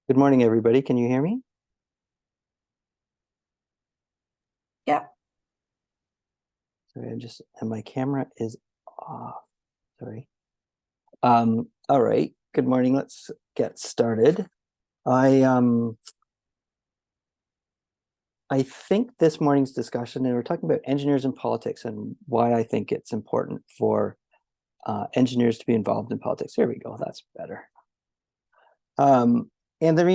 Good morning, everybody. Can you hear me? Yeah. Sorry, and my camera is off. Sorry. All right. Good morning. Let's get started. I um I think this morning's discussion, and we're talking about engineers in politics and why I think it's important for engineers to be involved in politics. There we go. That's better. And there,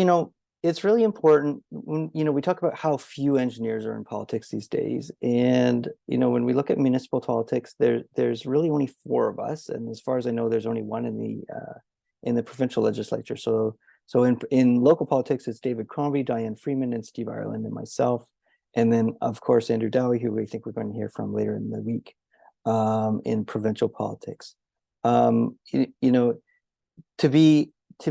it's really important when, we talk about how few engineers are in politics these days. And, when we look at municipal politics, there's really only four of us. And as far as I know, there's only one in the provincial legislature. So in local politics, it's David Crombie, Diane Freeman, and Steve Ireland, and myself. And then, of course, Andrew Dowie, who we think we're going to hear from later in the week, in provincial politics. To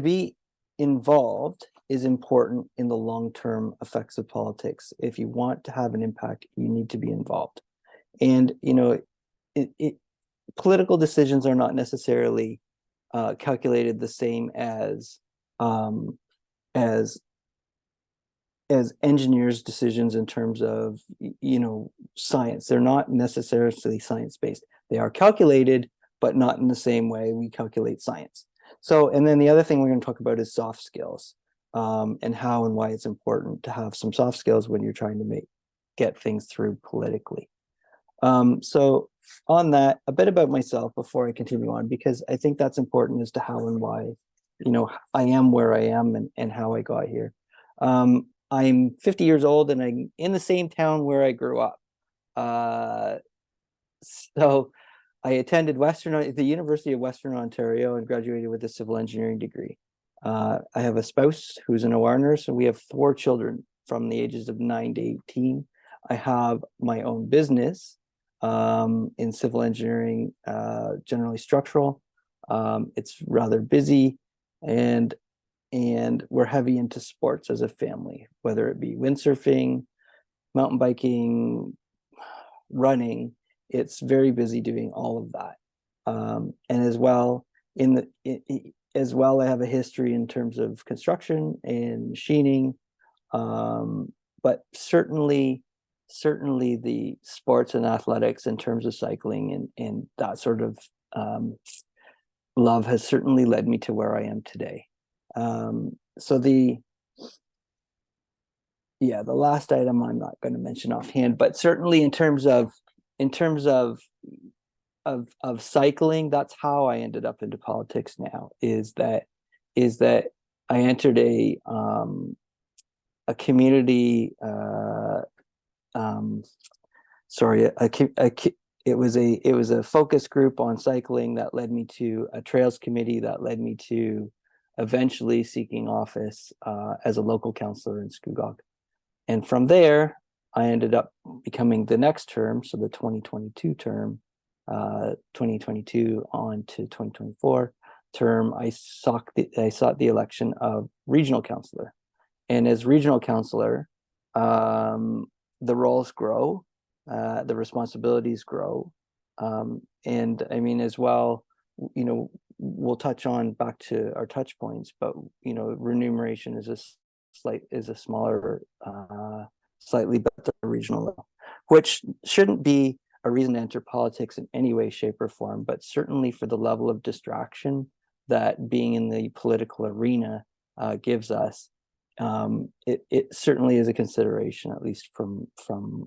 be involved is important in the long-term effects of politics. If you want to have an impact, you need to be involved. And political decisions are not necessarily calculated the same um, as as engineers' decisions in terms of science. They're not necessarily science-based. They are calculated, but not in the same way we calculate science. So, and then the other thing we're going to talk about is soft skills, and how and why it's important to have some soft skills when you're trying to get things through politically. So on that, a bit about myself before I continue on, because I think that's important as to how and why, I am where I am and how I got here. I'm 50 years old and I'm in the same town where I grew up. So I attended the University of Western Ontario and graduated with a civil engineering degree. I have a spouse who's an OR nurse, and we have 4 children from the ages of 9 to 18. I have my own business in civil engineering, generally structural. It's rather busy, and we're heavy into sports as a family, whether it be windsurfing, mountain biking, running. It's very busy doing all of that. And as well, I have a history in terms of construction and machining, but certainly the sports and athletics in terms of cycling and that sort of love has certainly led me to where I am today. So the last item I'm not going to mention offhand, but certainly in terms of cycling, that's how I ended up into politics now, is that I entered a community it was a focus group on cycling that led me to a trails committee that led me to eventually seeking office as a local councillor in Scugog. And from there, I ended up becoming the next term, so the 2022 term, 2022 on to 2024 term, I sought the election of regional councillor. And as regional councillor, the roles grow, the responsibilities grow. And I mean, as well, we'll touch on back to our touch points, but remuneration is a smaller, slightly better regional level, which shouldn't be a reason to enter politics in any way, shape, or form, but certainly for the level of distraction that being in the political arena gives us, it certainly is a consideration, at least from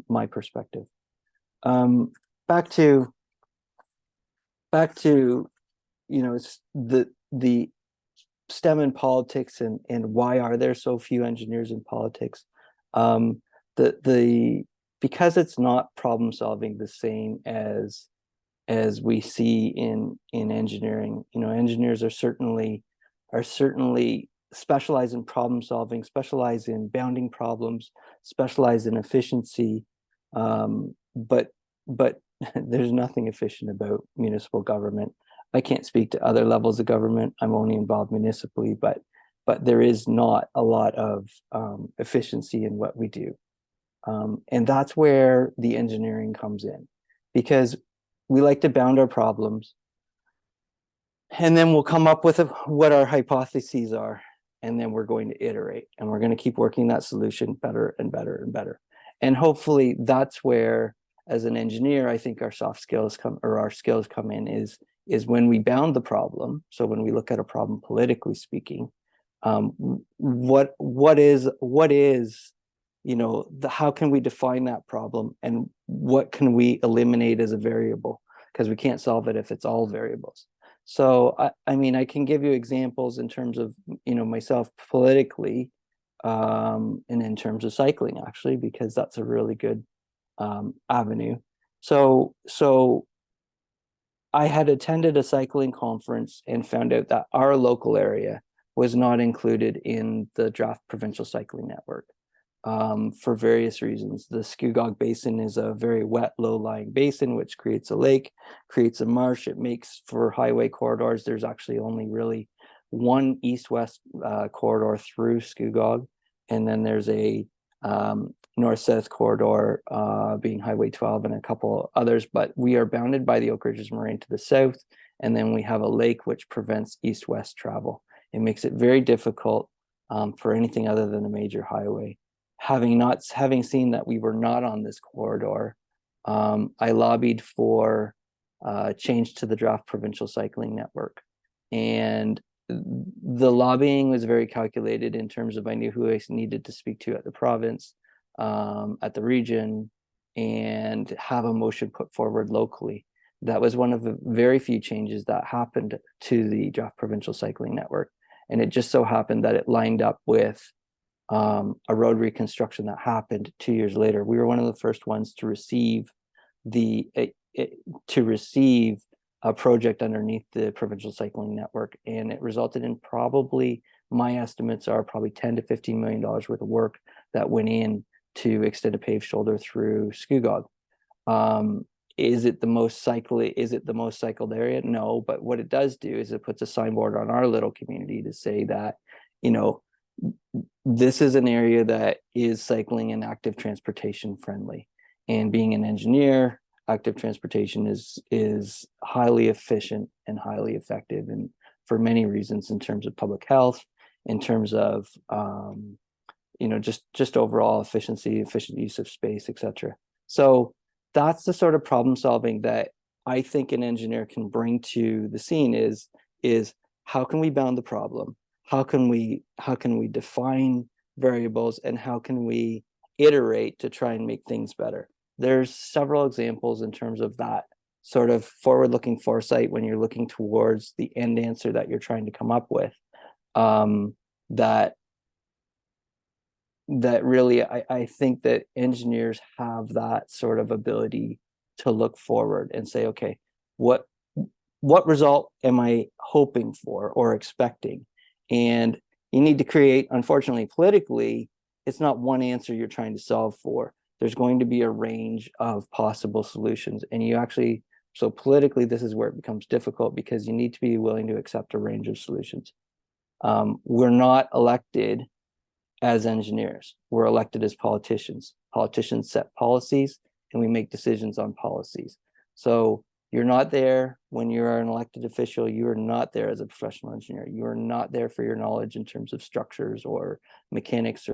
my perspective. Back to the STEM in politics and why are there so few engineers in politics. Because it's not problem solving the same as we see in engineering. Engineers are certainly specialize in problem solving, specialize in bounding problems, specialize in efficiency, but there's nothing efficient about municipal government. I can't speak to other levels of government. I'm only involved municipally, but there is not a lot of efficiency in what we do. And that's where the engineering comes in, because we like to bound our problems, and then we'll come up with what our hypotheses are. and then we're going to iterate, and we're going to keep working that solution better and better and better. And hopefully that's where, as an engineer, I think our soft skills come, or our skills come in, is when we bound the problem. So when we look at a problem politically speaking, what is, you know, how can we define that problem, and what can we eliminate as a variable, because we can't solve it if it's all variables. So I mean, I can give you examples in terms of, you know, myself politically, and in terms of cycling, actually, because that's a really good avenue. So I had attended a cycling conference and found out that our local area was not included in the draft provincial cycling network, for various reasons. The Scugog Basin is a very wet, low-lying basin, which creates a lake, creates a marsh. It makes for highway corridors. There's actually only really one east-west corridor through Scugog, and then there's a north-south corridor, being Highway 12 and a couple others, but we are bounded by the Oak Ridges Moraine to the south, and then we have a lake which prevents east-west travel. It makes it very difficult for anything other than a major highway. Having seen that we were not on this corridor, I lobbied for change to the draft provincial cycling network. And the lobbying was very calculated in terms of, I knew who I needed to speak to at the province, at the region, and have a motion put forward locally. That was one of the very few changes that happened to the draft provincial cycling network. And it just so happened that it lined up with a road reconstruction that happened 2 years later. We were one of the first ones to receive a project underneath the provincial cycling network, and it resulted in, probably, my estimates are probably $10 to $15 million worth of work that went in to extend a paved shoulder through Scugog. Is it the most cycled area? No, but what it does do is it puts a signboard on our little community to say that, you know, this is an area that is cycling and active transportation friendly. And being an engineer, active transportation is highly efficient and highly effective, and for many reasons, in terms of public health, in terms of you know, just overall efficiency, efficient use of space, etc. So that's the sort of problem solving that I think an engineer can bring to the scene, is how can we bound the problem? How can we define variables, and how can we iterate to try and make things better? There's several examples in terms of that sort of forward-looking foresight when you're looking towards the end answer that you're trying to come up with, that really, I think that engineers have that sort of ability to look forward and say, okay, what result am I hoping for or expecting? And you need to create, unfortunately, politically, it's not one answer you're trying to solve for. There's going to be a range of possible solutions. And so politically, this is where it becomes difficult, because you need to be willing to accept a range of solutions. We're not elected as engineers. We're elected as politicians. Politicians set policies, and we make decisions on policies. So you're not there when you're an elected official. You are not there as a professional engineer. You are not there for your knowledge in terms of structures or mechanics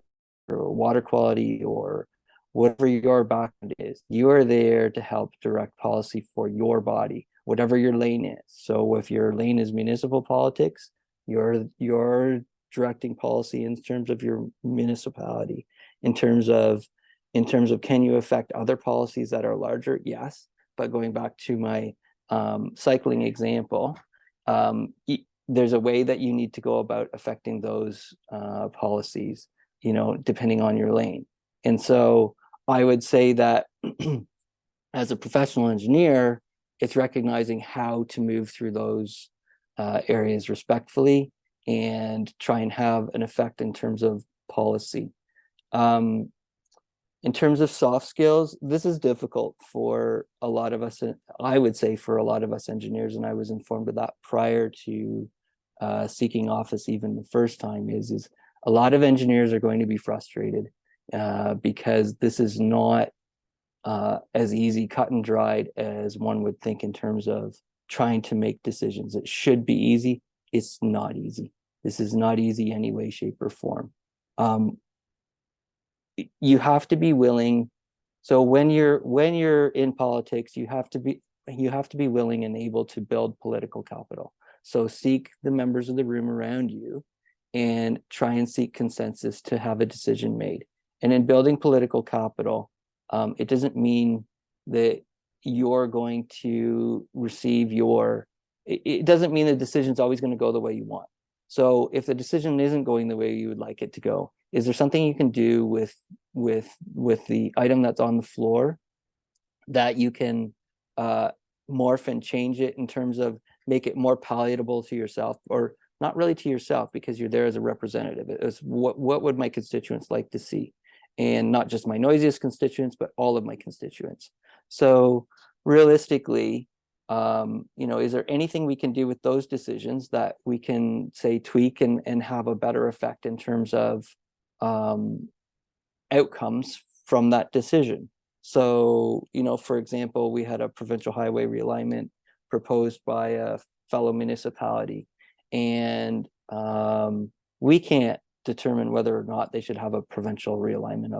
or water quality or whatever your background is. You are there to help direct policy for your body, whatever your lane is. So if your lane is municipal politics, you're directing policy in terms of your municipality. In terms of can you affect other policies that are larger? Yes. But going back to my cycling example, there's a way that you need to go about affecting those policies, you know, depending on your lane. And so I would say that as a professional engineer, it's recognizing how to move through those areas respectfully and try and have an effect in terms of policy. In terms of soft skills, this is difficult for a lot of us. I would say for a lot of us engineers, and I was informed of that prior to seeking office even the first time, is a lot of engineers are going to be frustrated because this is not as easy, cut and dried as one would think in terms of trying to make decisions. It should be easy. It's not easy. This is not easy any way, shape, or form. You have to be willing. So when you're in politics, you have to be willing and able to build political capital. So seek the members of the room around you and try and seek consensus to have a decision made. And in building political capital, it doesn't mean that you're going to receive it doesn't mean the decision's always going to go the way you want. So if the decision isn't going the way you would like it to go, is there something you can do with the item that's on the floor that you can morph and change it in terms of make it more palatable to yourself, or not really to yourself because you're there as a representative? It's what would my constituents like to see, and not just my noisiest constituents, but all of my constituents. So realistically, is there anything we can do with those decisions that we can say tweak and have a better effect in terms of outcomes from that decision? So, for example, we had a provincial highway realignment proposed by a fellow municipality, and we can't determine whether or not they should have a provincial realignment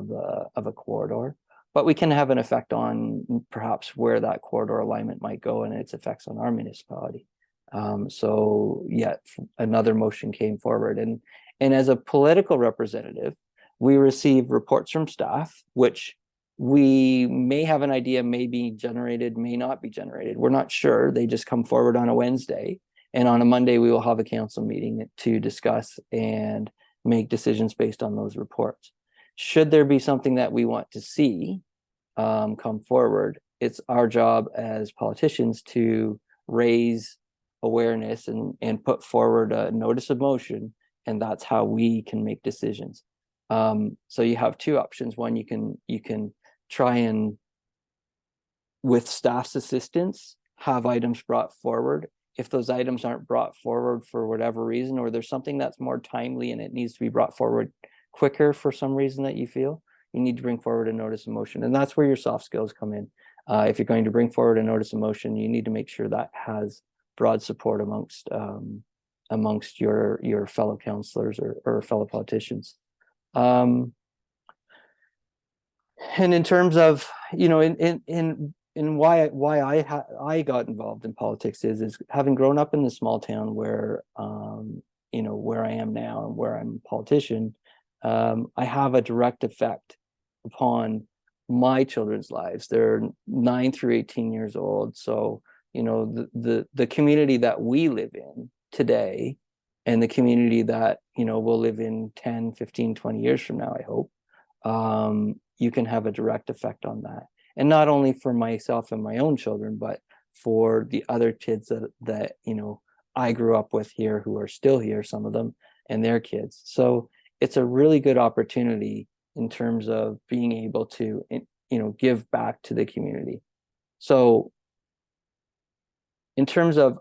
of a corridor, but we can have an effect on perhaps where that corridor alignment might go and its effects on our municipality. So yeah, another motion came forward, and as a political representative, we receive reports from staff, which we may have an idea may be generated, may not be generated. We're not sure. They just come forward on a Wednesday, and on a Monday we will have a council meeting to discuss and make decisions based on those reports. Should there be something that we want to see come forward, it's our job as politicians to raise awareness and put forward a notice of motion, and that's how we can make decisions. So you have two options. One, you can try and, with staff's assistance, have items brought forward. If those items aren't brought forward for whatever reason, or there's something that's more timely and it needs to be brought forward quicker for some reason that you feel, you need to bring forward a notice of motion. And that's where your soft skills come in. If you're going to bring forward a notice of motion, you need to make sure that has broad support amongst your fellow councillors or fellow politicians. And in terms of, in why I got involved in politics is having grown up in the small town where where I am now and where I'm a politician, I have a direct effect upon my children's lives. They're 9 through 18 years old. So, the community that we live in today and the community that, we'll live in 10, 15, 20 years from now, I hope, you can have a direct effect on that. And not only for myself and my own children, but for the other kids that I grew up with here who are still here, some of them, and their kids. So it's a really good opportunity in terms of being able to, give back to the community. So in terms of,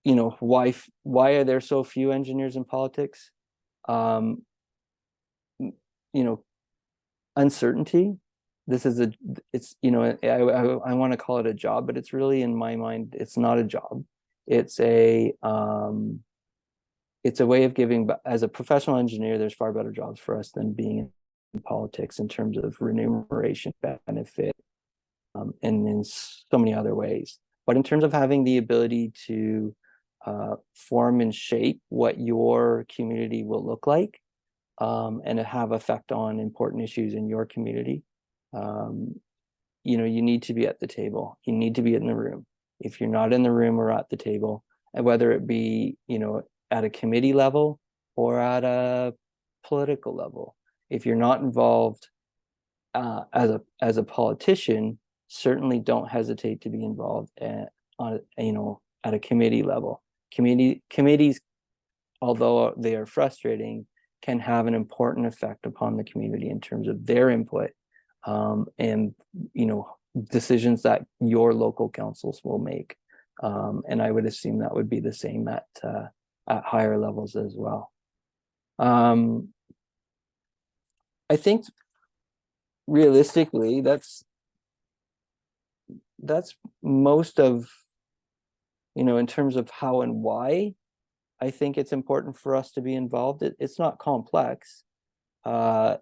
why are there so few engineers in politics? Uncertainty. I want to call it a job, but it's really, in my mind, it's not a job. It's a way of giving. As a professional engineer, there's far better jobs for us than being in politics in terms of remuneration, benefit, and in so many other ways. But in terms of having the ability to form and shape what your community will look like, and have effect on important issues in your community, you need to be at the table. You need to be in the room. If you're not in the room or at the table, and whether it be, at a committee level or at a political level, if you're not involved as a politician, certainly don't hesitate to be involved at a committee level. Committees, although they are frustrating, can have an important effect upon the community in terms of their input, and decisions that your local councils will make. And I would assume that would be the same at higher levels as well. I think realistically, that's most of, in terms of how and why I think it's important for us to be involved. It's not complex. As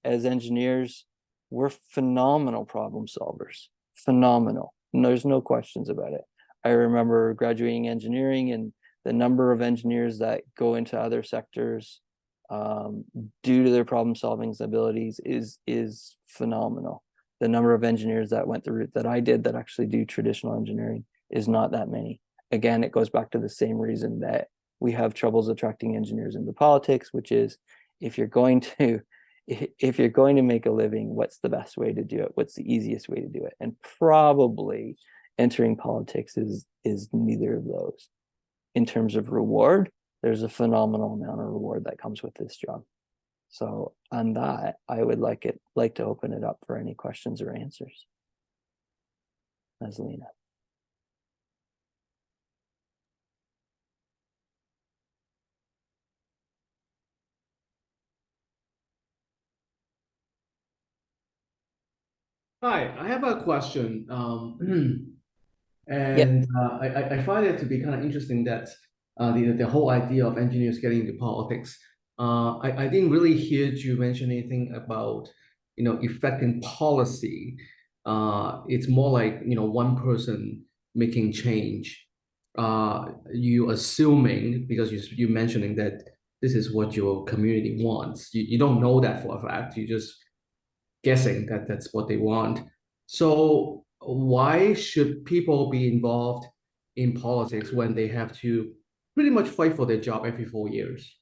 engineers, we're phenomenal problem solvers. Phenomenal. And there's no questions about it. I remember graduating engineering, and the number of engineers that go into other sectors due to their problem solving abilities is phenomenal. The number of engineers that went the route that I did that actually do traditional engineering is not that many. Again, it goes back to the same reason that we have troubles attracting engineers into politics, which is if you're going to make a living, what's the best way to do it? What's the easiest way to do it? And probably entering politics is neither of those. In terms of reward, there's a phenomenal amount of reward that comes with this job. So on that, I would like to open it up for any questions or answers. Lena. Hi, I have a question. Yeah. And I find it to be kind of interesting that the whole idea of engineers getting into politics. I didn't really hear you mention anything about affecting policy. It's more like one person making change. You assuming because you mentioning that this is what your community wants. You don't know that for a fact. You just guessing that that's what they want. So why should people be involved in politics when they have to pretty much fight for their job every 4 years,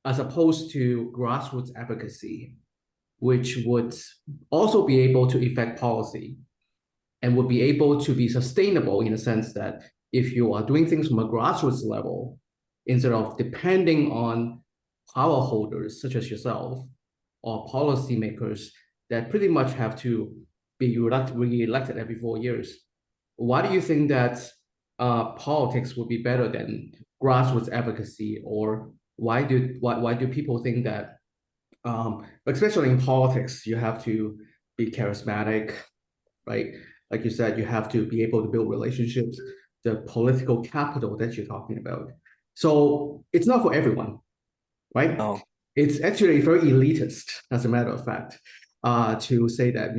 as opposed to grassroots advocacy, which would also be able to affect policy and would be able to be sustainable in a sense that if you are doing things from a grassroots level, instead of depending on power holders such as yourself or policymakers that pretty much have to be re-elected every 4 years. Why do you think that politics would be better than grassroots advocacy, or why do people think that, especially in politics, you have to be charismatic, right? Like you said, you have to be able to build relationships, the political capital that you're talking about. So it's not for everyone, right? Oh. It's actually very elitist, as a matter of fact, to say that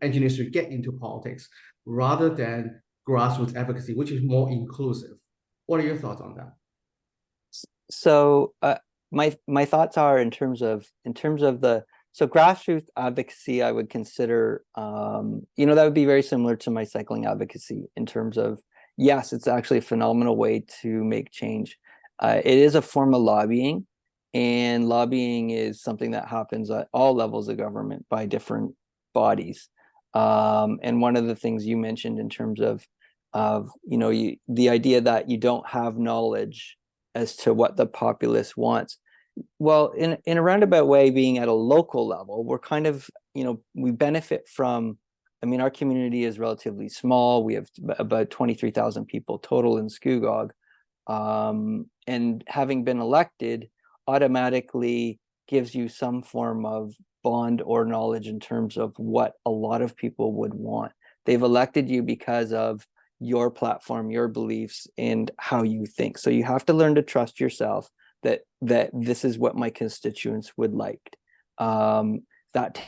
engineers should get into politics rather than grassroots advocacy, which is more inclusive. What are your thoughts on that? So my thoughts are in terms of the grassroots advocacy, I would consider that would be very similar to my cycling advocacy in terms of, yes, it's actually a phenomenal way to make change. It is a form of lobbying, and lobbying is something that happens at all levels of government by different bodies. And one of the things you mentioned in terms of the idea that you don't have knowledge as to what the populace wants. Well, in a roundabout way, being at a local level, we're kind of, we benefit from, our community is relatively small. We have about 23,000 people total in Scugog. And having been elected automatically gives you some form of bond or knowledge in terms of what a lot of people would want. They've elected you because of your platform, your beliefs, and how you think. So you have to learn to trust yourself that this is what my constituents would like. That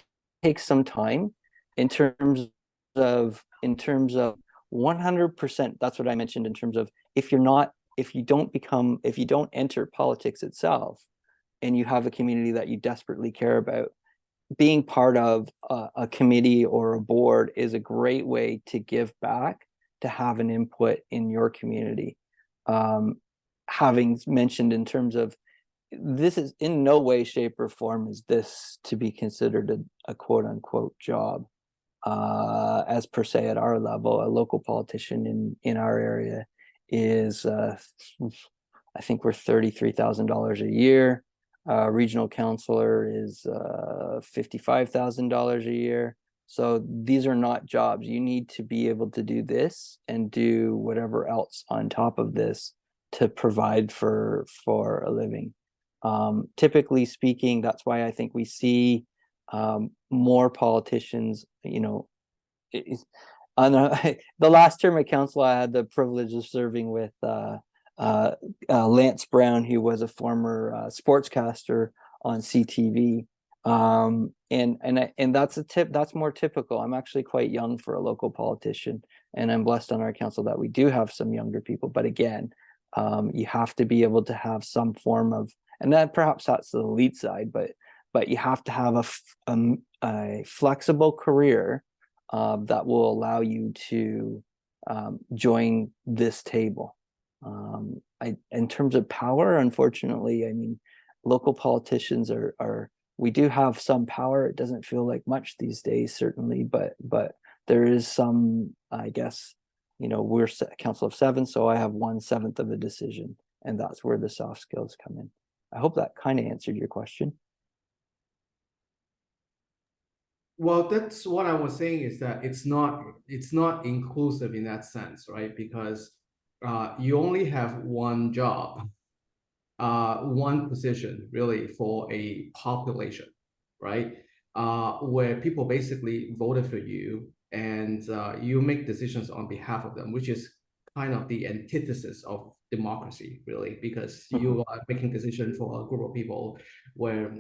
takes some time in terms of 100%. That's what I mentioned in terms of if you don't enter politics itself and you have a community that you desperately care about, being part of a committee or a board is a great way to give back, to have an input in your community. Having mentioned in terms of, this is in no way, shape, or form is this to be considered a quote unquote job. As per se at our level, a local politician in our area is, I think we're $33,000 a year. Regional councilor is $55,000 a year. So these are not jobs. You need to be able to do this and do whatever else on top of this to provide for a living. Typically speaking, that's why I think we see more politicians, on the last term of council, I had the privilege of serving with Lance Brown, who was a former sportscaster on CTV. And that's a tip. That's more typical. I'm actually quite young for a local politician, and I'm blessed on our council that we do have some younger people. But again, you have to be able to have some form of, and that perhaps that's the elite side, but you have to have a flexible career that will allow you to join this table. In terms of power, unfortunately, I mean, local politicians are we do have some power. It doesn't feel like much these days, certainly, but there is some, I guess, we're a council of 7, so I have 1/7 of a decision, and that's where the soft skills come in. I hope that kind of answered your question. Well, that's what I was saying, is that it's not inclusive in that sense, right? Because you only have one job, one position really for a population, right? Where people basically voted for you, and you make decisions on behalf of them, which is kind of the antithesis of democracy, really, because you are making decisions for a group of people where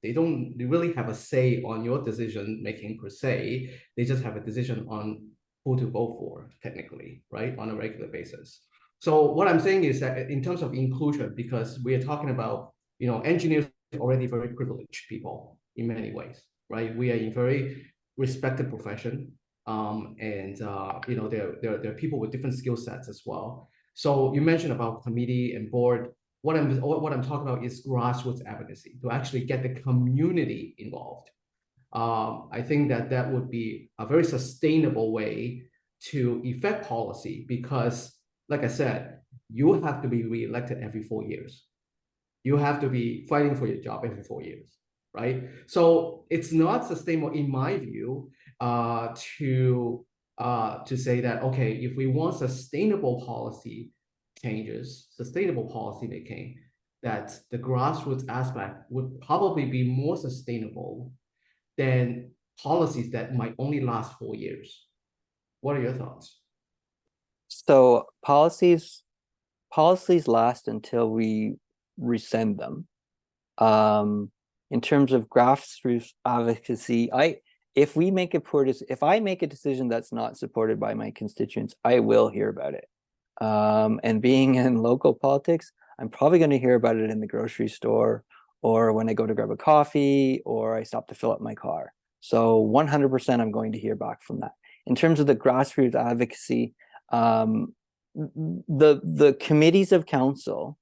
they don't really have a say on your decision making per se. They just have a decision on who to vote for, technically, right, on a regular basis. So what I'm saying is that in terms of inclusion, because we are talking about, engineers already very privileged people in many ways, right? We are in very respected profession, and there are people with different skill sets as well. So you mentioned about committee and board. What I'm talking about is grassroots advocacy, to actually get the community involved. I think that would be a very sustainable way to effect policy, because, like I said, you have to be reelected every 4 years. You have to be fighting for your job every 4 years, right? So it's not sustainable, in my view, to say that, okay, if we want sustainable policy changes, sustainable policy making, that the grassroots aspect would probably be more sustainable than policies that might only last 4 years. What are your thoughts? So policies last until we rescind them. In terms of grassroots advocacy, if I make a decision that's not supported by my constituents, I will hear about it. And being in local politics, I'm probably going to hear about it in the grocery store, or when I go to grab a coffee, or I stop to fill up my car. So 100% I'm going to hear back from that. In terms of the grassroots advocacy, the committees of council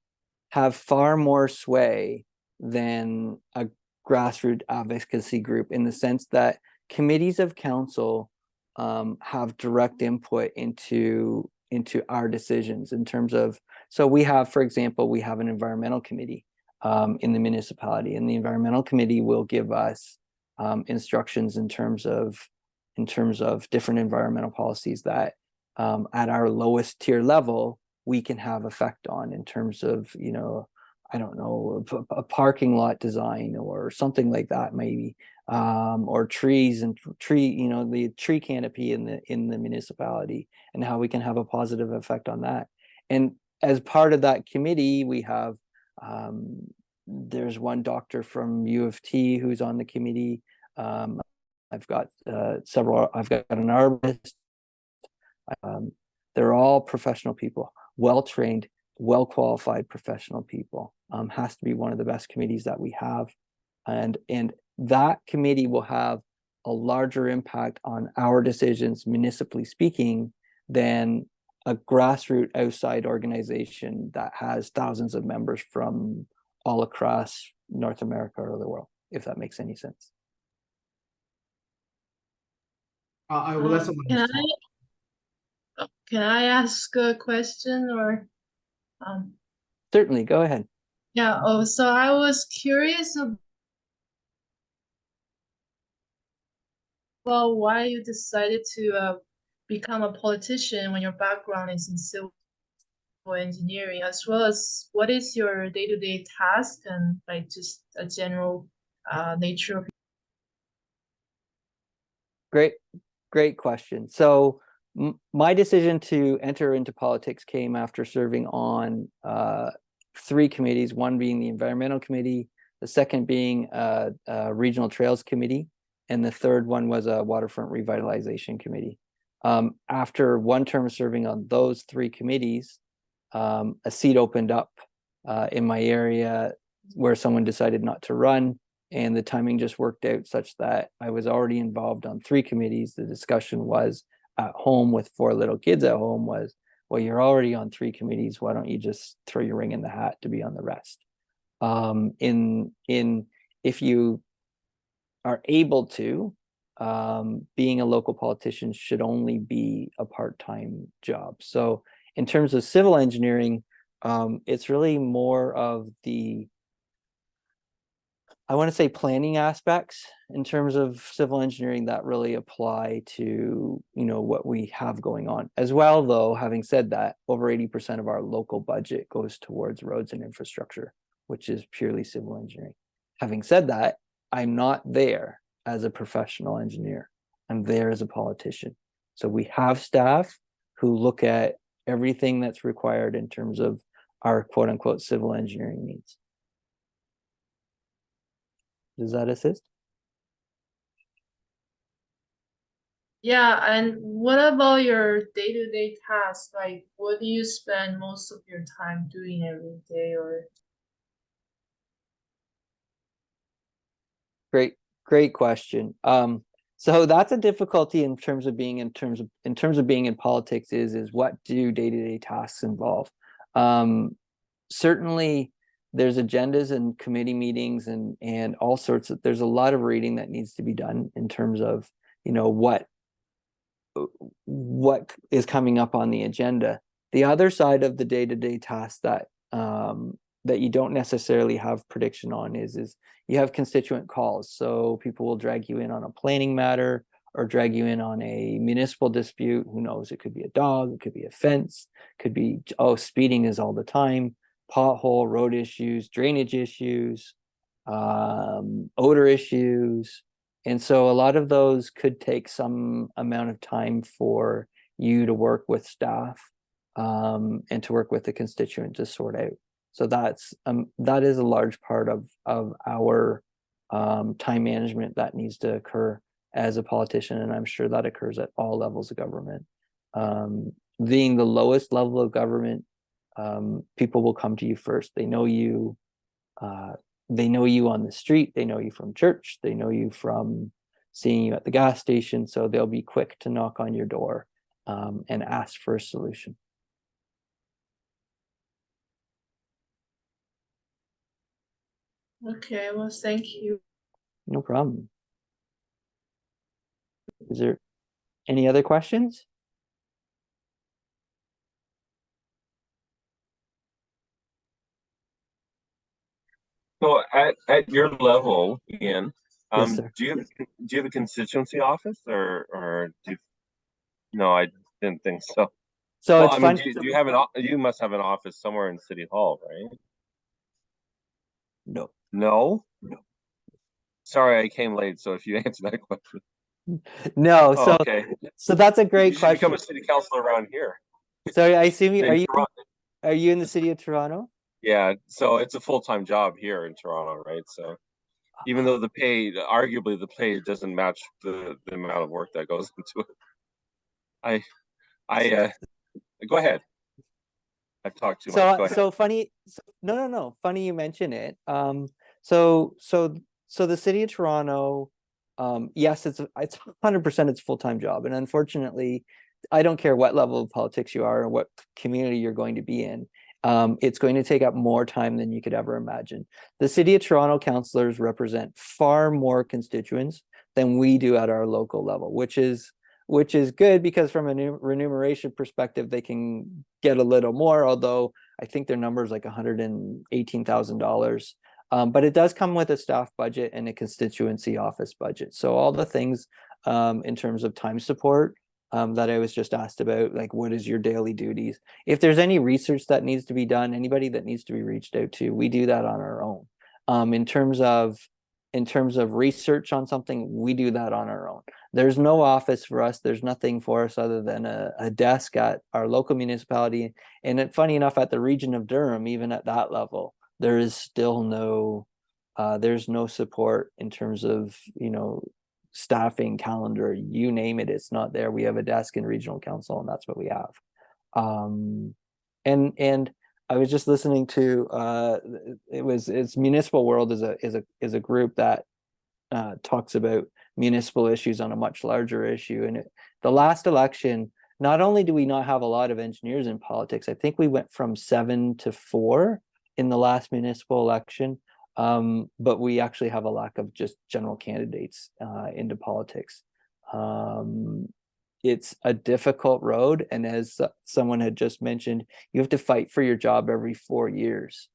have far more sway than a grassroots advocacy group, in the sense that committees of council have direct input into our decisions, in terms of, so we have, for example, we have an environmental committee in the municipality, and the environmental committee will give us instructions in terms of different environmental policies that at our lowest tier level we can have effect on, in terms of, I don't know, a parking lot design or something like that, maybe, or trees and the tree canopy in the municipality, and how we can have a positive effect on that. And as part of that committee, we have there's one doctor from U of T who's on the committee. I've got several. I've got an arborist. They're all professional people, well-trained, well-qualified professional people. Has to be one of the best committees that we have. And that committee will have a larger impact on our decisions, municipally speaking, than a grassroots outside organization that has thousands of members from all across North America or the world, if that makes any sense. I will let someone else talk. Can I ask a question, or Certainly, go ahead. yeah, so I was curious about why you decided to become a politician when your background is in civil engineering, as well as what is your day-to-day task, and like just a general nature of. Great question. So my decision to enter into politics came after serving on three committees, one being the environmental committee, the second being a regional trails committee, and the third one was a waterfront revitalization committee. After one term serving on those three committees, a seat opened up in my area where someone decided not to run, and the timing just worked out such that I was already involved on three committees. The discussion was at home with four little kids at home was, well, you're already on three committees. Why don't you just throw your ring in the hat to be on the rest? If you are able to, being a local politician should only be a part-time job. So in terms of civil engineering, it's really more of the, I want to say, planning aspects in terms of civil engineering that really apply to, what we have going on. As well, though, having said that, over 80% of our local budget goes towards roads and infrastructure, which is purely civil engineering. Having said that, I'm not there as a professional engineer. I'm there as a politician. So we have staff who look at everything that's required in terms of our quote unquote civil engineering needs. Does that assist? Yeah, and what about your day-to-day tasks? Like, what do you spend most of your time doing every day? Or Great question. So that's a difficulty in terms of being being in politics is what do day-to-day tasks involve? Certainly there's agendas and committee meetings and all sorts of, there's a lot of reading that needs to be done in terms of, what is coming up on the agenda. The other side of the day-to-day tasks that you don't necessarily have prediction on is you have constituent calls. So people will drag you in on a planning matter or drag you in on a municipal dispute. Who knows? It could be a dog, it could be a fence, could be, speeding is all the time, pothole, road issues, drainage issues, odor issues. And so a lot of those could take some amount of time for you to work with staff and to work with the constituent to sort out. So that is a large part of our time management that needs to occur as a politician, and I'm sure that occurs at all levels of government. Being the lowest level of government, people will come to you first. They know you. They know you on the street. They know you from church. They know you from seeing you at the gas station. So they'll be quick to knock on your door and ask for a solution. okay, well, thank you. No problem. Is there any other questions? So at your level, Ian, Yes, sir. do you have a constituency office or do you, no, I didn't think so. So Well, it's I mean, fun. do you have you must have an office somewhere in City Hall, right? No. No? Sorry, I came late, so if you answer that question. No. Oh, okay. So that's a You great should become question. a city councilor around here. So I assume In Toronto. are you in the city of Toronto? Yeah, so it's a full-time job here in Toronto, right? So even though arguably the pay doesn't match the amount of work that goes into it. I go ahead. I've talked too much. Go ahead. So funny. No. Funny you mention it. So the city of Toronto, yes, it's 100% it's a full-time job, and unfortunately, I don't care what level of politics you are or what community you're going to be in. It's going to take up more time than you could ever imagine. The city of Toronto councillors represent far more constituents than we do at our local level, which is good because from a remuneration perspective, they can get a little more, although I think their number is like $118,000. But it does come with a staff budget and a constituency office budget. So all the things in terms of time support that I was just asked about, like what is your daily duties? If there's any research that needs to be done, anybody that needs to be reached out to, we do that on our own. In terms of research on something, we do that on our own. There's no office for us. There's nothing for us other than a desk at our local municipality. And funny enough, at the region of Durham, even at that level, there is still no, there's no support in terms of, staffing, calendar, you name it, it's not there. We have a desk in regional council, and that's what we have. And I was just listening to it's Municipal World is a group that talks about municipal issues on a much larger issue. And the last election, not only do we not have a lot of engineers in politics, I think we went from 7 to 4 in the last municipal election. But we actually have a lack of just general candidates into politics. It's a difficult road, and as someone had just mentioned, you have to fight for your job every 4 years.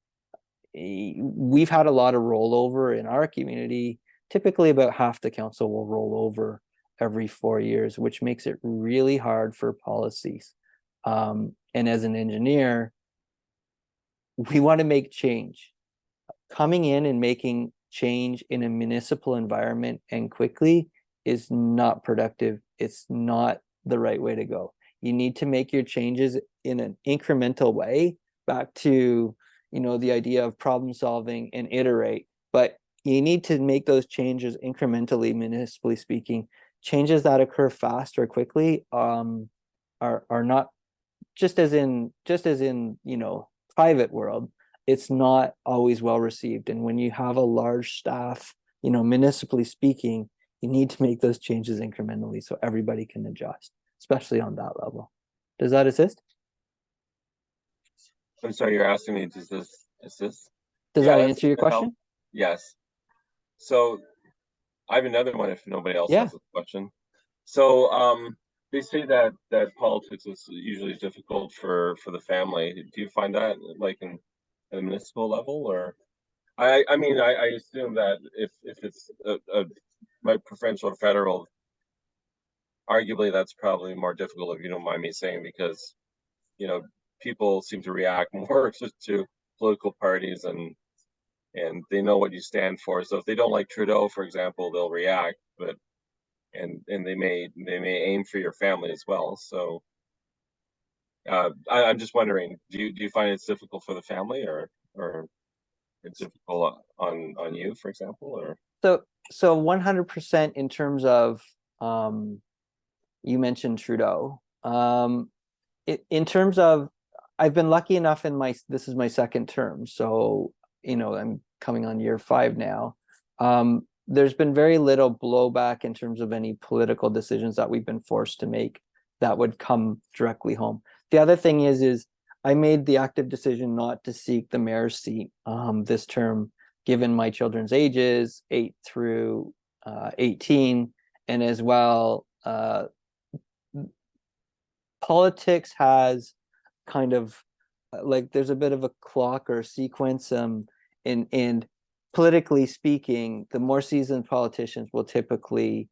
We've had a lot of rollover in our community. Typically about half the council will roll over every 4 years, which makes it really hard for policies. And as an engineer, we want to make change. Coming in and making change in a municipal environment and quickly is not productive. It's not the right way to go. You need to make your changes in an incremental way, back to, the idea of problem solving and iterate. But you need to make those changes incrementally, municipally speaking. Changes that occur fast or quickly are not, just as in private world, it's not always well received. And when you have a large staff, municipally speaking, you need to make those changes incrementally so everybody can adjust, especially on that level. Does that assist? I'm sorry, you're asking me, does this? Does Yeah, that that's answer your gonna help. question? Yes. So I have another one if nobody else Yeah. has a question. So they say that politics is usually difficult for the family. Do you find that like at a municipal level? Or I mean I assume that if it's my provincial or federal, arguably that's probably more difficult, if you don't mind me saying, because people seem to react more to political parties, and they know what you stand for. So if they don't like Trudeau, for example, they'll react, but and they may aim for your family as well. So I'm just wondering, do you find it's difficult for the family, or it's difficult on you, for example, or? So 100% in terms of, you mentioned Trudeau. In terms of, I've been lucky enough this is my second term, so I'm coming on year 5 now. There's been very little blowback in terms of any political decisions that we've been forced to make that would come directly home. The other thing is I made the active decision not to seek the mayor's seat this term, given my children's ages, 8 through 18, and as well, politics has kind of like, there's a bit of a clock or a sequence, and politically speaking, the more seasoned politicians will typically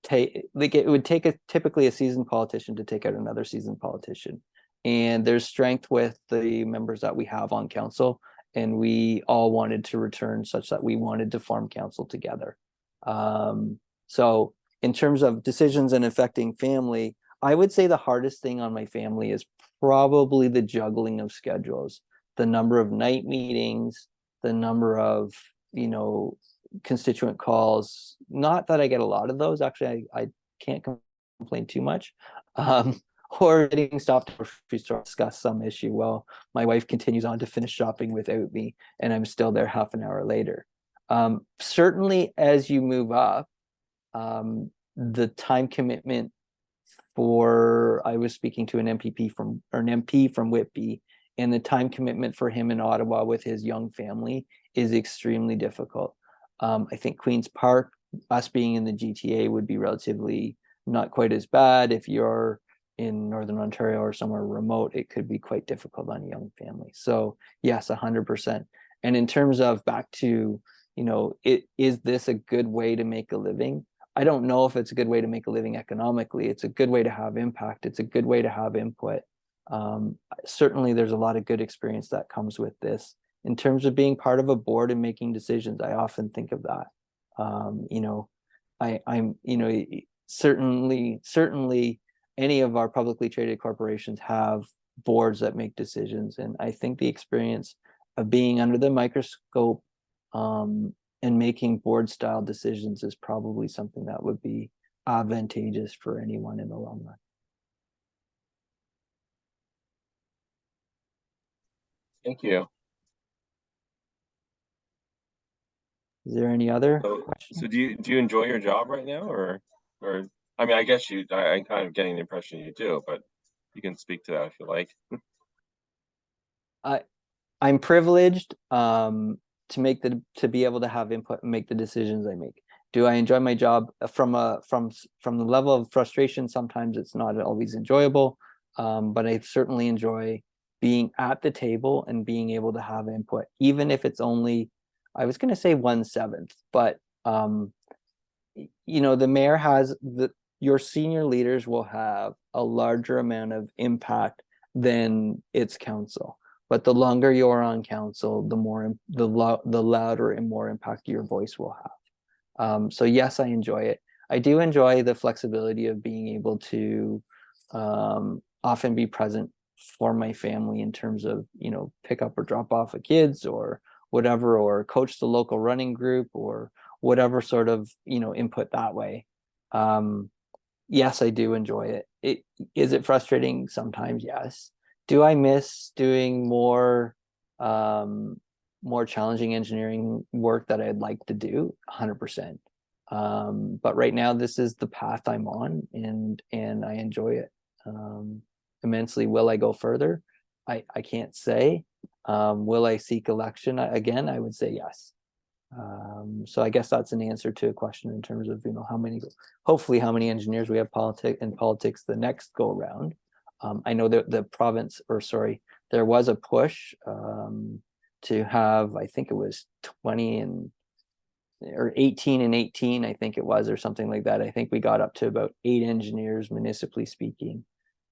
take, like, it would take typically a seasoned politician to take out another seasoned politician. And there's strength with the members that we have on council, and we all wanted to return such that we wanted to form council together. So in terms of decisions and affecting family, I would say the hardest thing on my family is probably the juggling of schedules, the number of night meetings, the number of, constituent calls. Not that I get a lot of those, actually, I can't complain too much. Or getting stopped at the grocery store to discuss some issue while my wife continues on to finish shopping without me, and I'm still there half an hour later. Certainly as you move up, the time commitment I was speaking to an MP from Whitby, and the time commitment for him in Ottawa with his young family is extremely difficult. I think Queen's Park, us being in the GTA, would be relatively not quite as bad. If you're in Northern Ontario or somewhere remote, it could be quite difficult on a young family. So yes, 100%. And in terms of back to, is this a good way to make a living? I don't know if it's a good way to make a living economically. It's a good way to have impact. It's a good way to have input. Certainly there's a lot of good experience that comes with this. In terms of being part of a board and making decisions, I often think of that. certainly any of our publicly traded corporations have boards that make decisions. And I think the experience of being under the microscope and making board style decisions is probably something that would be advantageous for anyone in the long run. Thank you. Is there any other So, questions? so do you enjoy your job right now, or I mean, I guess I'm kind of getting the impression you do, but you can speak to that if you like. I'm privileged to be able to have input and make the decisions I make. Do I enjoy my job? From the level of frustration, sometimes it's not always enjoyable, but I certainly enjoy being at the table and being able to have input, even if it's only, I was going to say 1/7, but you know, the mayor has your senior leaders will have a larger amount of impact than its council. But the longer you're on council, the louder and more impact your voice will have. So yes, I enjoy it. I do enjoy the flexibility of being able to often be present for my family in terms of, you know, pick up or drop off of kids or whatever, or coach the local running group or whatever sort of, you know, input that way. Yes, I do enjoy it. Is it frustrating sometimes? Yes. Do I miss doing more challenging engineering work that I'd like to do? 100%. But right now this is the path I'm on, and I enjoy it immensely. Will I go further? I can't say. Will I seek election again? I would say yes. So I guess that's an answer to a question in terms of, you know, hopefully how many engineers we have in politics the next go around. I know that there was a push to have, I think it was 20 or 18 and 18, I think it was, or something like that. I think we got up to about 8 engineers, municipally speaking.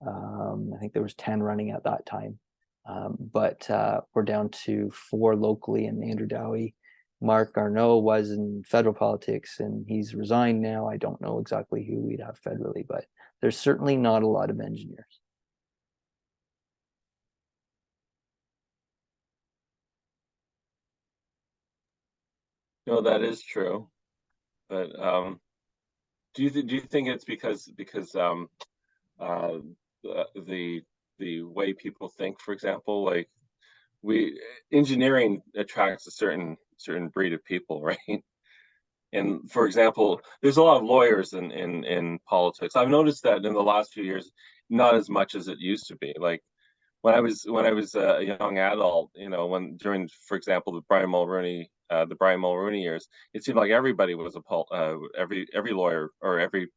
I think there was 10 running at that time. But we're down to 4 locally, and Andrew Dowie. Mark Garneau was in federal politics and he's resigned now. I don't know exactly who we'd have federally, but there's certainly not a lot of engineers. No, that is true. But do you think it's because the way people think, for example, like engineering attracts a certain breed of people, right? And for example, there's a lot of lawyers in politics. I've noticed that in the last few years, not as much as it used to be. Like when I was a young adult, you know, during, for example, the Brian Mulroney years, it seemed like everybody was every lawyer or every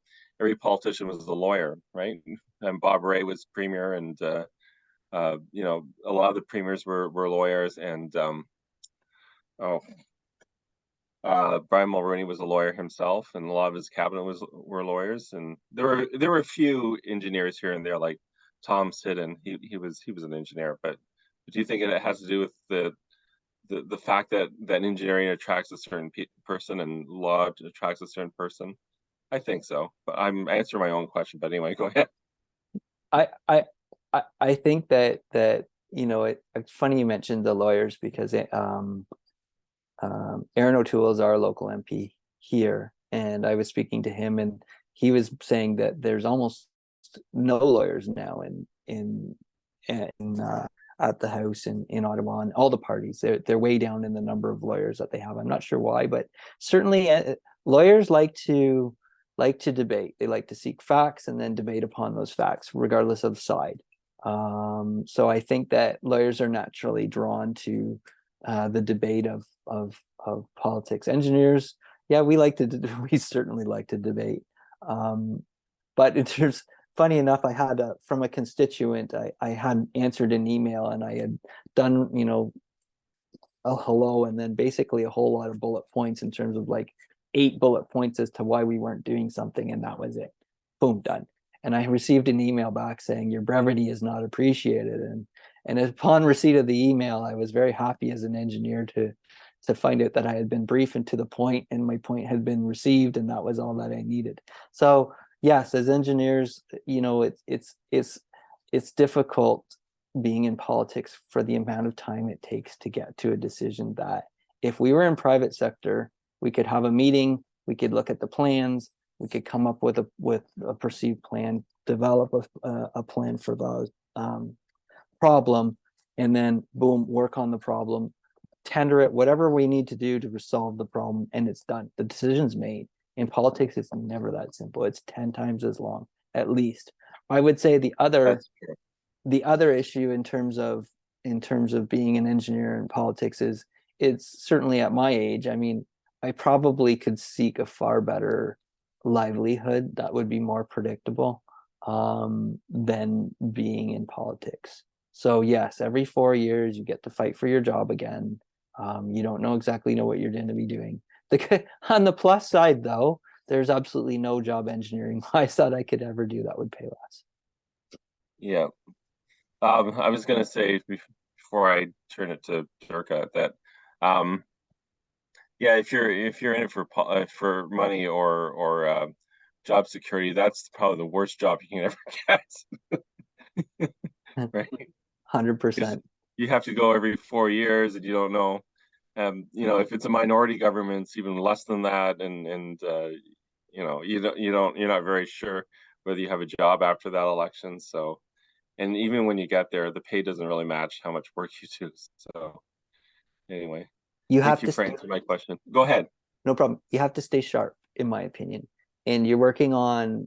politician was a lawyer, right? And Bob Rae was premier, and you know, a lot of the premiers were lawyers, and Brian Mulroney was a lawyer himself, and a lot of his cabinet were lawyers, and there were a few engineers here and there, like Tom Siddon. He was an engineer, but do you think it has to do with the fact that engineering attracts a certain person and law attracts a certain person? I think so, but I'm answering my own question. But anyway, go ahead. I think that you know, it's funny you mentioned the lawyers, because Aaron O'Toole is our local MP here, and I was speaking to him, and he was saying that there's almost no lawyers now in at the House in Ottawa, and all the parties. They're way down in the number of lawyers that they have. I'm not sure why, but certainly lawyers like to debate. They like to seek facts and then debate upon those facts, regardless of side. So I think that lawyers are naturally drawn to the debate of politics. Engineers, yeah, we certainly like to debate. But there's, funny enough, I had from a constituent, I had answered an email, and I had done, you know, a hello and then basically a whole lot of bullet points in terms of like 8 bullet points as to why we weren't doing something, and that was it. Boom, done. And I received an email back saying your brevity is not appreciated. And upon receipt of the email, I was very happy as an engineer to find out that I had been brief and to the point, and my point had been received, and that was all that I needed. So yes, as engineers, you know, it's difficult being in politics for the amount of time it takes to get to a decision that if we were in private sector, we could have a meeting, we could look at the plans, we could come up with a perceived plan, develop a plan for the problem, and then boom, work on the problem, tender it, whatever we need to do to resolve the problem, and it's done. The decision's made. In politics, it's never that simple. It's 10 times as long, at least. I would say the other issue in terms of being an engineer in politics is it's certainly at my age. I mean, I probably could seek a far better livelihood that would be more predictable than being in politics. So yes, every 4 years you get to fight for your job again. You don't know what you're going to be doing. On the plus side, though, there's absolutely no job engineering wise that I could ever do that would pay less. Yeah. I was going to say before I turn it to Durka that, yeah, if you're in it for money or job security, that's probably the worst job you can ever get. Right? 100%. You have to go every 4 years, and you don't know. You know, if it's a minority government, it's even less than that, and you know, you're not very sure whether you have a job after that election. So, and even when you get there, the pay doesn't really match how much work you do. So, anyway, You thank have you to for answering my question. Go ahead. no problem. You have to stay sharp, in my opinion, and you're working on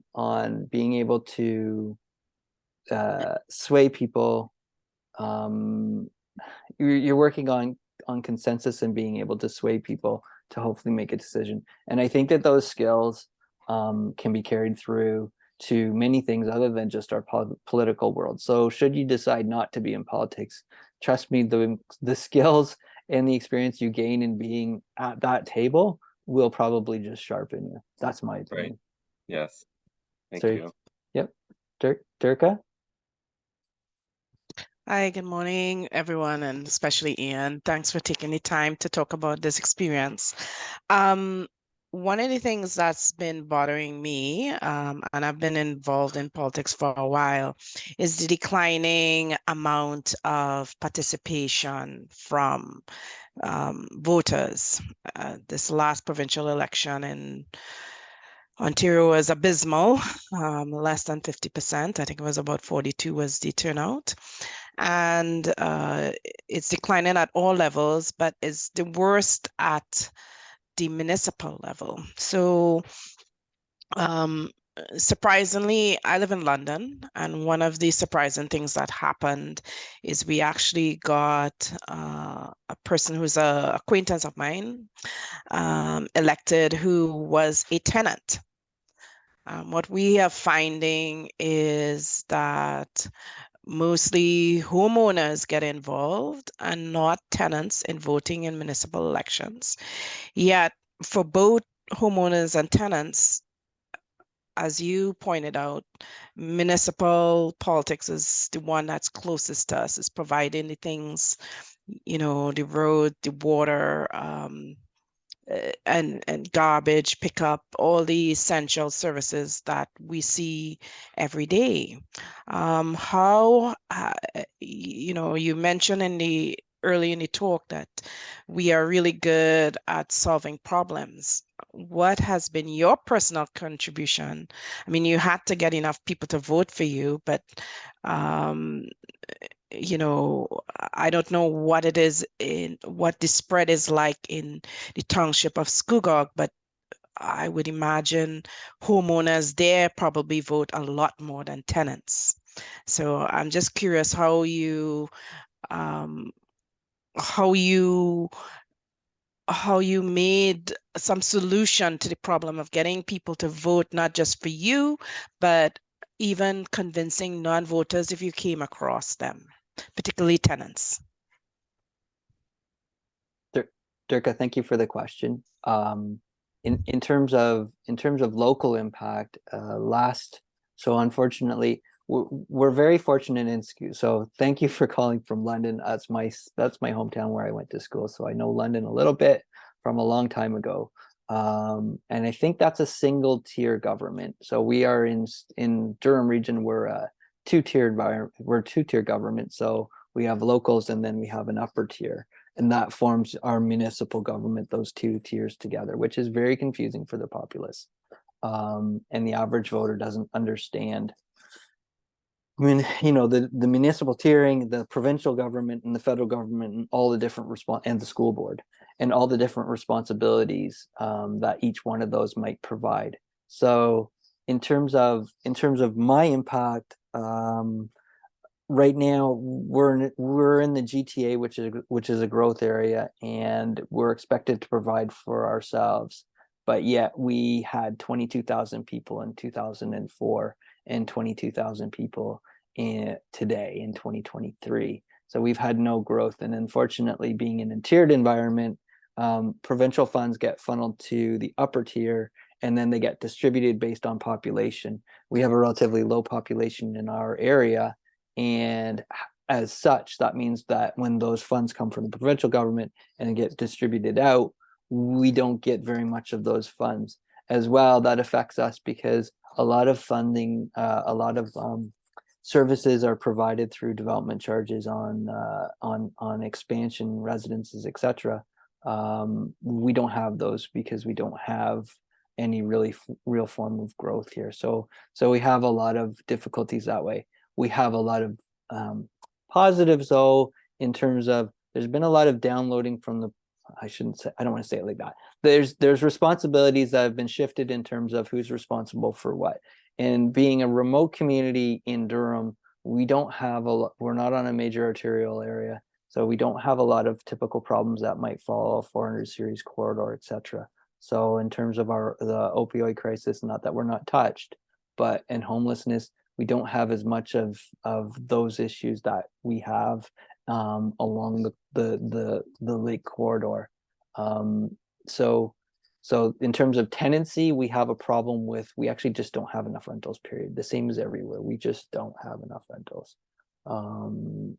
being able to sway people. You're working on consensus and being able to sway people to hopefully make a decision. And I think that those skills can be carried through to many things other than just our political world. So should you decide not to be in politics, trust me, the skills and the experience you gain in being at that table will probably just sharpen you. That's my opinion. Right. Yes. Thank So, you. yep. Durka? Hi, good morning, everyone, and especially Ian. Thanks for taking the time to talk about this experience. One of the things that's been bothering me, and I've been involved in politics for a while, is the declining amount of participation from voters. This last provincial election in Ontario was abysmal, less than 50%. I think it was about 42 was the turnout. And it's declining at all levels, but it's the worst at the municipal level. So surprisingly, I live in London, and one of the surprising things that happened is we actually got a person who's an acquaintance of mine elected who was a tenant. What we are finding is that mostly homeowners get involved and not tenants in voting in municipal elections. Yet for both homeowners and tenants, as you pointed out, municipal politics is the one that's closest to us, is providing the things, you know, the road, the water, and garbage pickup, all the essential services that we see every day. How you know, you mentioned early in the talk that we are really good at solving problems. What has been your personal contribution? I mean, you had to get enough people to vote for you, but you know, I don't know what it is in what the spread is like in the township of Scugog, but I would imagine homeowners there probably vote a lot more than tenants. So I'm just curious how you made some solution to the problem of getting people to vote, not just for you, but even convincing non-voters if you came across them, particularly tenants. Durka, thank you for the question. In terms of local impact, so unfortunately, we're very fortunate in school. So thank you for calling from London. That's my hometown where I went to school. So I know London a little bit from a long time ago. And I think that's a single tier government. So we are in Durham region, we're a two-tier environment, we're a two-tier government. So we have locals and then we have an upper tier. And that forms our municipal government, those two tiers together, which is very confusing for the populace. And the average voter doesn't understand. I mean, you know, the municipal tiering, the provincial government and the federal government and all the different and the school board and all the different responsibilities that each one of those might provide. So in terms of my impact, right now we're in the GTA, which is a growth area, and we're expected to provide for ourselves. But yet we had 22,000 people in 2004 and 22,000 people today in 2023. So we've had no growth. And unfortunately, being in a tiered environment, provincial funds get funneled to the upper tier, and then they get distributed based on population. We have a relatively low population in our area, and as such, that means that when those funds come from the provincial government and get distributed out, we don't get very much of those funds. As well, that affects us because a lot of funding, a lot of services are provided through development charges on expansion, residences, etc. We don't have those because we don't have any real form of growth here. So we have a lot of difficulties that way. We have a lot of positives though, in terms of there's been a lot of downloading from the, I don't want to say it like that. There's responsibilities that have been shifted in terms of who's responsible for what. And being a remote community in Durham, we're not on a major arterial area. So we don't have a lot of typical problems that might follow a 400 series corridor, etc. So in terms of the opioid crisis, not that we're not touched, but in homelessness, we don't have as much of those issues that we have along the lake corridor. So in terms of tenancy, we have a problem with, we actually just don't have enough rentals, period. The same as everywhere. We just don't have enough rentals. In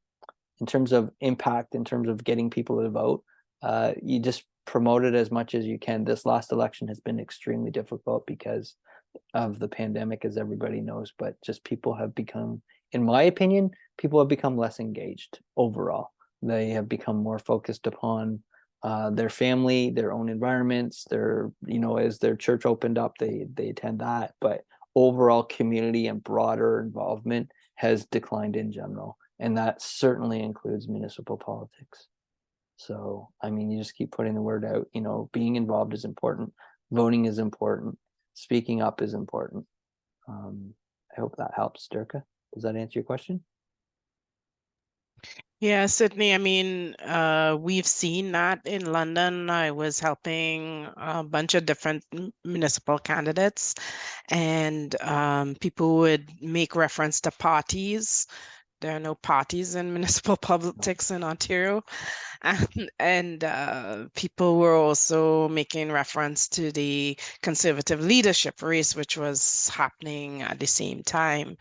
terms of impact, in terms of getting people to vote, you just promote it as much as you can. This last election has been extremely difficult because of the pandemic, as everybody knows, but just people have become, in my opinion, people have become less engaged overall. They have become more focused upon their family, their own environments, as their church opened up, they attend that, but overall community and broader involvement has declined in general. And that certainly includes municipal politics. So, I mean, you just keep putting the word out, being involved is important. Voting is important. Speaking up is important. I hope that helps, Durka. Does that answer your question? Yeah, Sydney, I mean, we've seen that in London. I was helping a bunch of different municipal candidates, and people would make reference to parties. There are no parties in municipal politics in Ontario. And people were also making reference to the Conservative leadership race, which was happening at the same time.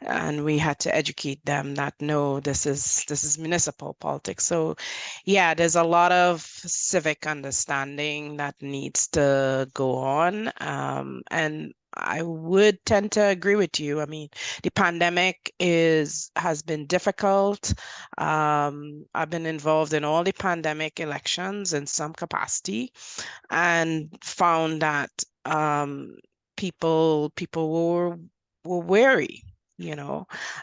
And we had to educate them that no, this is municipal politics. So yeah, there's a lot of civic understanding that needs to go on. And I would tend to agree with you. I mean, the pandemic has been difficult. I've been involved in all the pandemic elections in some capacity, and found that people were wary.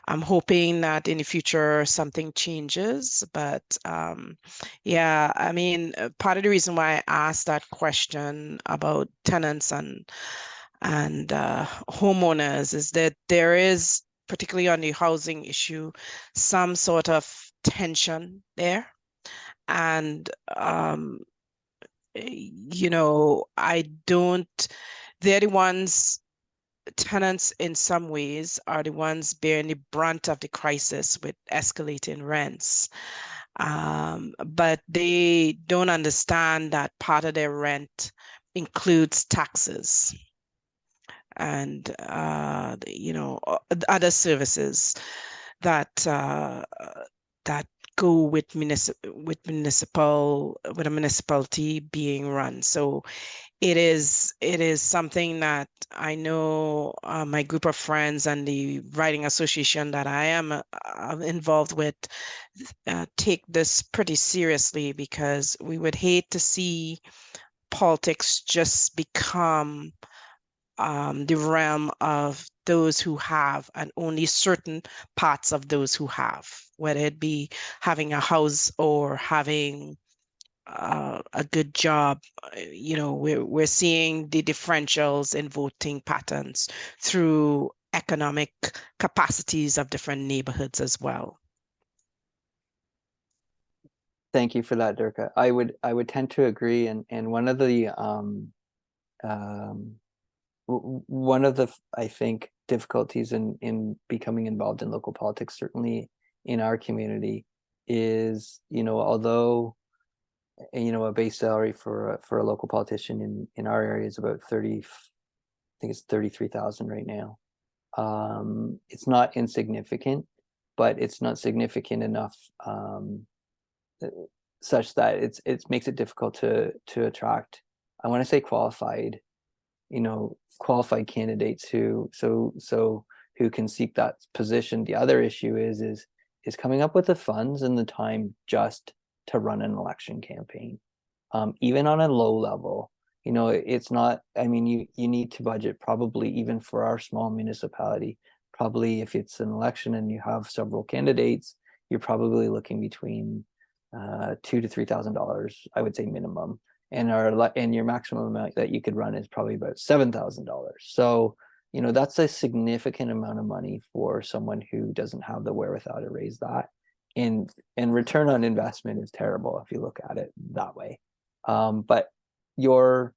I'm hoping that in the future something changes, but yeah, I mean, part of the reason why I asked that question about tenants and homeowners is that there is, particularly on the housing issue, some sort of tension there. And, they're the ones, tenants in some ways are the ones bearing the brunt of the crisis with escalating rents. But they don't understand that part of their rent includes taxes and other services that go with a municipality being run. So it is something that I know my group of friends and the writing association that I am involved with take this pretty seriously, because we would hate to see politics just become the realm of those who have, and only certain parts of those who have, whether it be having a house or having a good job. You know, we're seeing the differentials in voting patterns through economic capacities of different neighborhoods as well. Thank you for that, Durka. I would tend to agree, and one of the one of the I think difficulties in becoming involved in local politics, certainly in our community, is, you know, although, you know, a base salary for a local politician in our area is about 30, I think it's 33,000 right now. It's not insignificant, but it's not significant enough such that it makes it difficult to attract, I want to say, qualified, you know, qualified candidates who who can seek that position. The other issue is coming up with the funds and the time just to run an election campaign. Even on a low level, you know, it's not, I mean, you need to budget, probably even for our small municipality, probably if it's an election and you have several candidates, you're probably looking between $2,000 to $3,000, I would say, minimum. And your maximum amount that you could run is probably about $7,000. So, you know, that's a significant amount of money for someone who doesn't have the wherewithal to raise that. And return on investment is terrible if you look at it that way. But your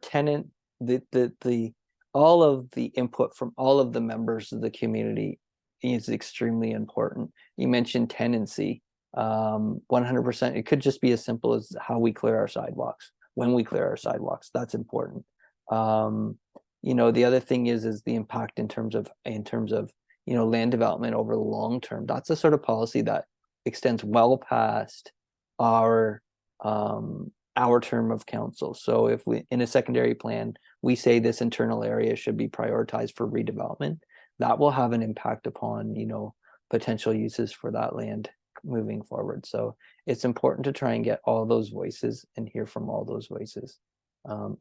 tenant, the all of the input from all of the members of the community is extremely important. You mentioned tenancy. 100%. It could just be as simple as how we clear our sidewalks, when we clear our sidewalks. That's important. You know, the other thing is the impact in terms of you know, land development over the long term. That's a sort of policy that extends well past our term of council. So if we, in a secondary plan, we say this internal area should be prioritized for redevelopment, that will have an impact upon, you know, potential uses for that land moving forward. So it's important to try and get all those voices and hear from all those voices.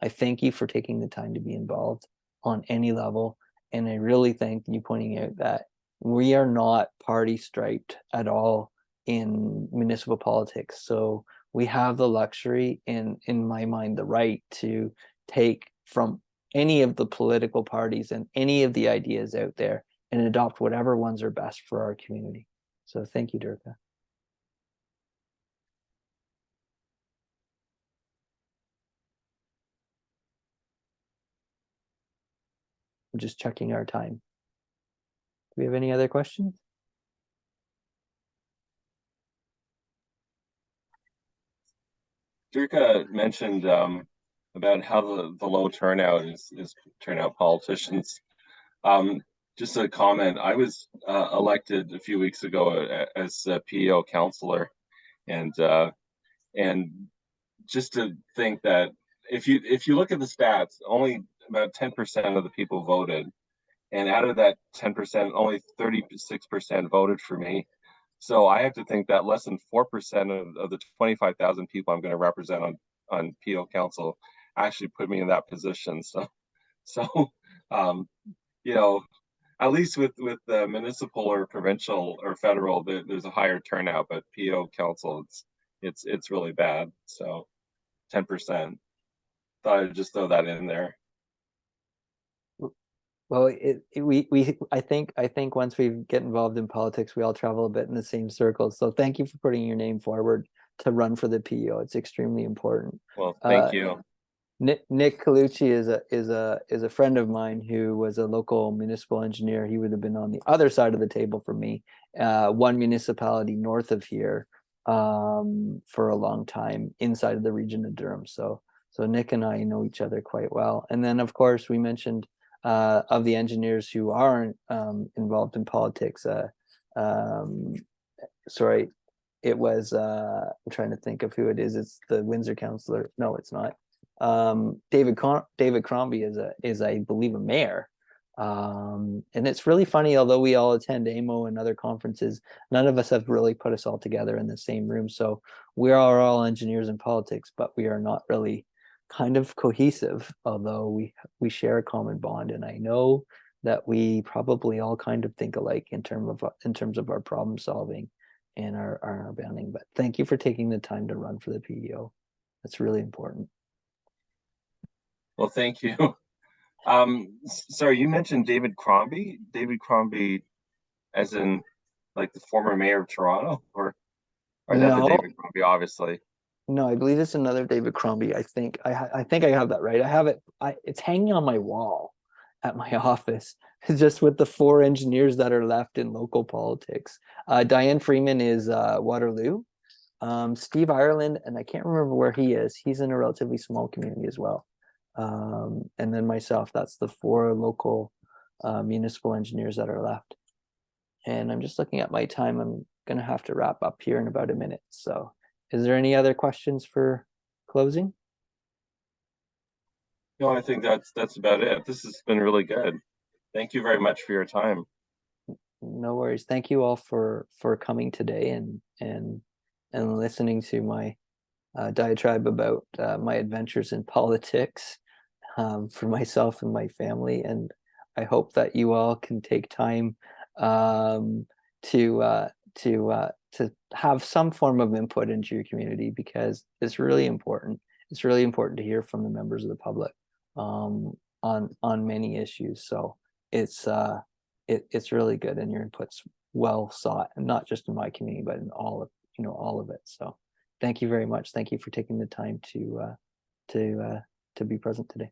I thank you for taking the time to be involved on any level. And I really thank you pointing out that we are not party striped at all in municipal politics. So we have the luxury, and in my mind, the right to take from any of the political parties and any of the ideas out there and adopt whatever ones are best for our community. So thank you, Durka. I'm just checking our time. Do we have any other questions? Durka mentioned about how the low turnout is turnout politicians. Just a comment. I was elected a few weeks ago as a PEO counselor, and just to think that if you look at the stats, only about 10% of the people voted, and out of that 10%, only 36% voted for me. So I have to think that less than 4% of the 25,000 people I'm going to represent on PO Council actually put me in that position. So you know, at least with the municipal or provincial or federal, there's a higher turnout, but PO Council, it's really bad. So 10%. Thought I'd just throw that in there. Well, I think once we get involved in politics, we all travel a bit in the same circles. So thank you for putting your name forward to run for the PEO. It's extremely important. Well, thank you. Nick Colucci is a friend of mine who was a local municipal engineer. He would have been on the other side of the table from me, one municipality north of here, for a long time inside of the region of Durham. So Nick and I know each other quite well. And then of course we mentioned of the engineers who aren't involved in politics. Sorry, it was I'm trying to think of who it is. It's the Windsor councillor. No, it's not. David Crombie is I believe a mayor. And it's really funny, although we all attend AMO and other conferences, none of us have really put us all together in the same room. So we are all engineers in politics, but we are not really kind of cohesive, although we share a common bond. And I know that we probably all kind of think alike in terms of our problem solving and our bounding. But thank you for taking the time to run for the PEO. That's really important. Well, thank you. Sorry, you mentioned David Crombie. David Crombie, as in like the former mayor of Toronto, or that's a No, David Crombie, obviously. no, I believe it's another David Crombie. I think I think I have that right. I have it. It's hanging on my wall at my office, just with the 4 engineers that are left in local politics. Diane Freeman is Waterloo. Steve Ireland, and I can't remember where he is. He's in a relatively small community as well. And then myself, that's the 4 local municipal engineers that are left. And I'm just looking at my time. I'm going to have to wrap up here in about a minute. So is there any other questions for closing? No, I think that's about it. This has been really good. Thank you very much for your time. No worries. Thank you all for coming today and listening to my diatribe about my adventures in politics for myself and my family. And I hope that you all can take time to have some form of input into your community, because it's really important. It's really important to hear from the members of the public on many issues. So it's really good, and your input's well sought, and not just in my community, but in all of it. So thank you very much. Thank you for taking the time to be present today.